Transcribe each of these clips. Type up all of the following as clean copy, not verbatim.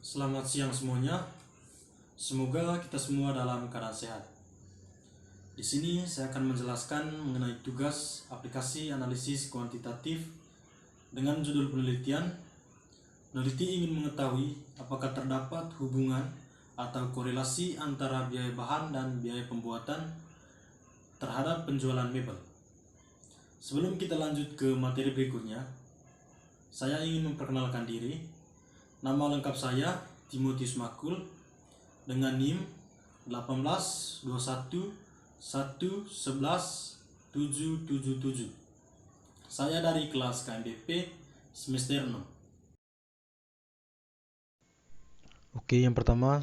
Selamat siang semuanya. Semoga kita semua dalam keadaan sehat. Di sini saya akan menjelaskan mengenai tugas aplikasi analisis kuantitatif dengan judul penelitian. Peneliti ingin mengetahui apakah terdapat hubungan atau korelasi antara biaya bahan dan biaya pembuatan terhadap penjualan mebel. Sebelum kita lanjut ke materi berikutnya, saya ingin memperkenalkan diri. Nama lengkap saya Timotius Makul dengan NIM 18 21 1 11 777. Saya dari kelas KMBP semester 6. Oke, yang pertama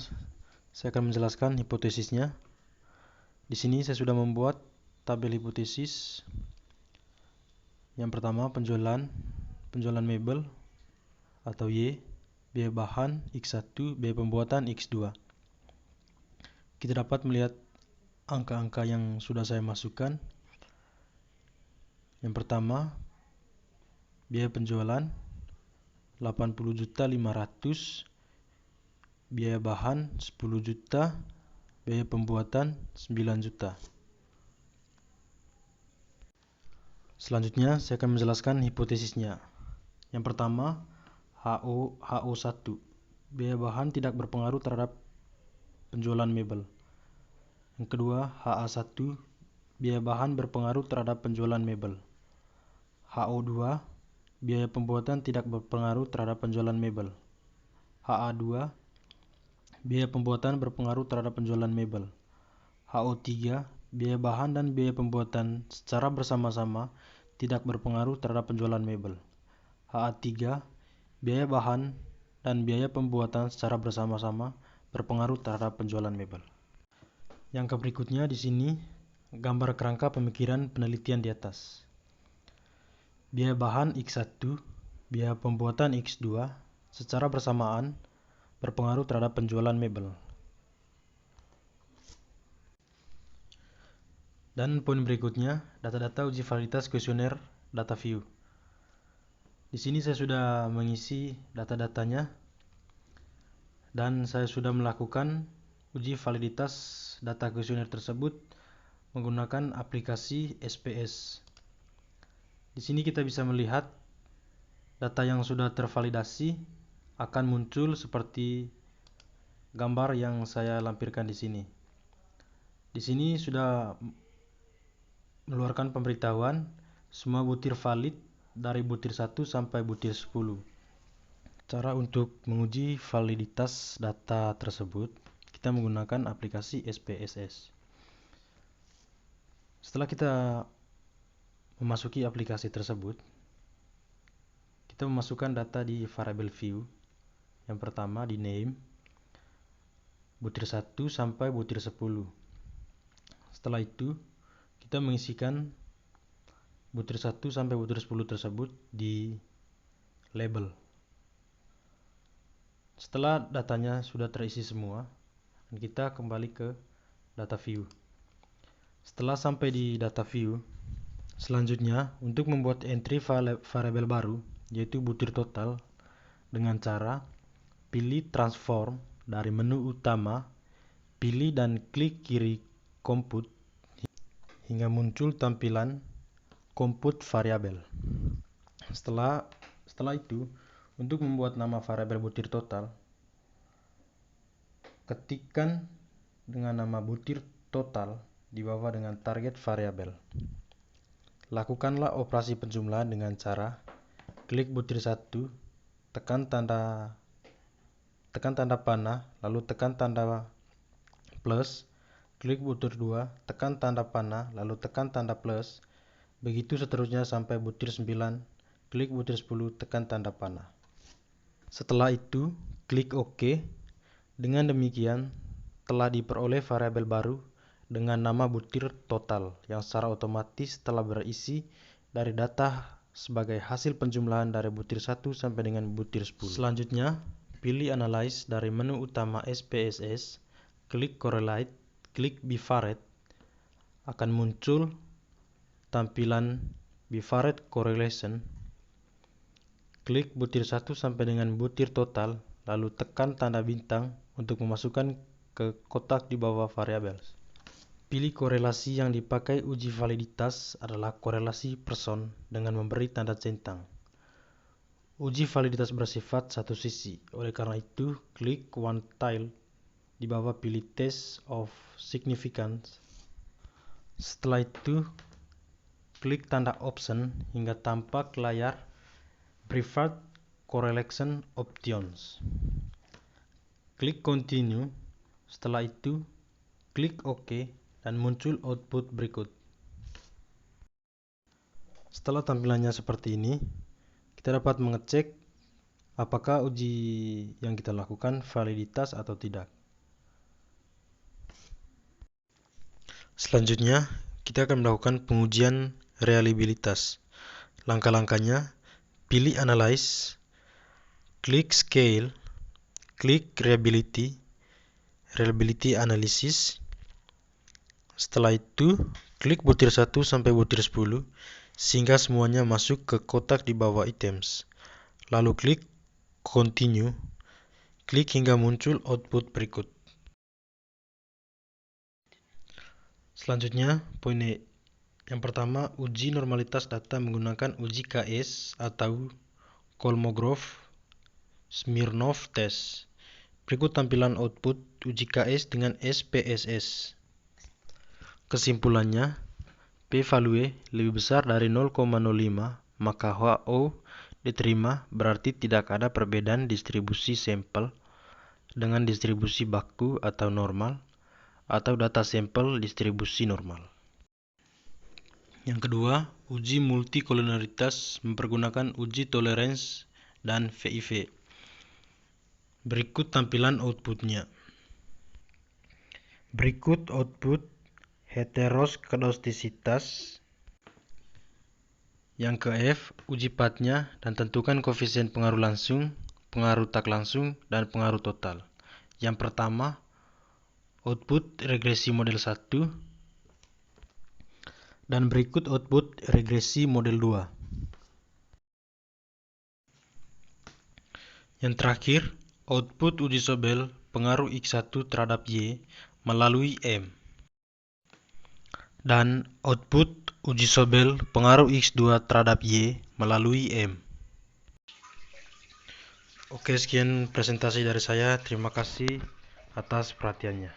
saya akan menjelaskan hipotesisnya. Di sini saya sudah membuat tabel hipotesis. Yang pertama, penjualan mebel atau Y, biaya bahan X1, biaya pembuatan X2. Kita dapat melihat angka-angka yang sudah saya masukkan. Yang pertama, biaya penjualan 80.500.000, biaya bahan 10 juta, biaya pembuatan 9 juta. Selanjutnya saya akan menjelaskan hipotesisnya. Yang pertama, HO1, biaya bahan tidak berpengaruh terhadap penjualan mebel. Yang kedua, HA1, biaya bahan berpengaruh terhadap penjualan mebel. HO2, biaya pembuatan tidak berpengaruh terhadap penjualan mebel. HA2, biaya pembuatan berpengaruh terhadap penjualan mebel. HO3, biaya bahan dan biaya pembuatan secara bersama-sama tidak berpengaruh terhadap penjualan mebel. HA3, biaya bahan dan biaya pembuatan secara bersama-sama berpengaruh terhadap penjualan mebel. Yang berikutnya di sini gambar kerangka pemikiran penelitian di atas. Biaya bahan X1, biaya pembuatan X2 secara bersamaan berpengaruh terhadap penjualan mebel. Dan poin berikutnya, data-data uji validitas kuesioner DataView. Di sini saya sudah mengisi data-datanya dan saya sudah melakukan uji validitas data kuesioner tersebut menggunakan aplikasi SPS. Di sini kita bisa melihat data yang sudah tervalidasi akan muncul seperti gambar yang saya lampirkan di sini. Di sini sudah mengeluarkan pemberitahuan semua butir valid dari butir 1 sampai butir 10. Cara untuk menguji validitas data tersebut, kita menggunakan aplikasi SPSS. Setelah kita memasuki aplikasi tersebut, kita memasukkan data di variable view. Yang pertama di name, butir 1 sampai butir 10. Setelah itu, kita mengisikan butir 1 sampai butir 10 tersebut di label. Setelah datanya sudah terisi semua, kita kembali ke data view. Setelah sampai di data view, selanjutnya untuk membuat entry variable baru, yaitu butir total, dengan cara pilih transform dari menu utama, pilih dan klik kiri compute hingga muncul tampilan compute variable. Setelah itu, untuk membuat nama variabel butir total, ketikkan dengan nama butir total di bawah dengan target variabel. Lakukanlah operasi penjumlahan dengan cara klik butir 1, tekan tanda panah, lalu tekan tanda plus, klik butir 2, tekan tanda panah, lalu tekan tanda plus, begitu seterusnya sampai butir 9, klik butir 10, tekan tanda panah. Setelah itu, klik OK. Dengan demikian, telah diperoleh variabel baru dengan nama butir total yang secara otomatis telah berisi dari data sebagai hasil penjumlahan dari butir 1 sampai dengan butir 10. Selanjutnya, pilih Analyze dari menu utama SPSS, klik Correlate, klik Bivarate. Akan muncul tampilan Bivarate Correlation. Klik butir 1 sampai dengan butir total lalu tekan tanda bintang untuk memasukkan ke kotak di bawah variables. Pilih korelasi yang dipakai uji validitas adalah korelasi person dengan memberi tanda centang. Uji validitas bersifat satu sisi, oleh karena itu klik one tile di bawah pilih test of significance. Setelah itu klik tanda option hingga tampak layar preferred correlation options. Klik continue. Setelah itu klik OK dan muncul output berikut. Setelah tampilannya seperti ini, kita dapat mengecek apakah uji yang kita lakukan validitas atau tidak. Selanjutnya, kita akan melakukan pengujian reliabilitas. Langkah-langkahnya, pilih Analyze, klik Scale, klik Reliability Analysis. Setelah itu, klik butir 1 sampai butir 10 sehingga semuanya masuk ke kotak di bawah items. Lalu klik Continue, klik hingga muncul output berikut. Selanjutnya, poin E. Yang pertama, uji normalitas data menggunakan uji KS atau Kolmogorov-Smirnov test. Berikut tampilan output uji KS dengan SPSS. Kesimpulannya, p-value lebih besar dari 0,05, maka HO diterima berarti tidak ada perbedaan distribusi sampel dengan distribusi baku atau normal, atau data sampel distribusi normal. Yang kedua, uji multikolinialitas mempergunakan uji tolerance dan VIP. Berikut tampilan outputnya. Berikut output heteroskedastisitas. Yang ke F, uji pathnya dan tentukan koefisien pengaruh langsung, pengaruh tak langsung, dan pengaruh total. Yang pertama, output regresi model 1, dan berikut output regresi model 2. Yang terakhir, output uji Sobel pengaruh X1 terhadap Y melalui M. Dan output uji Sobel pengaruh X2 terhadap Y melalui M. Oke, sekian presentasi dari saya. Terima kasih atas perhatiannya.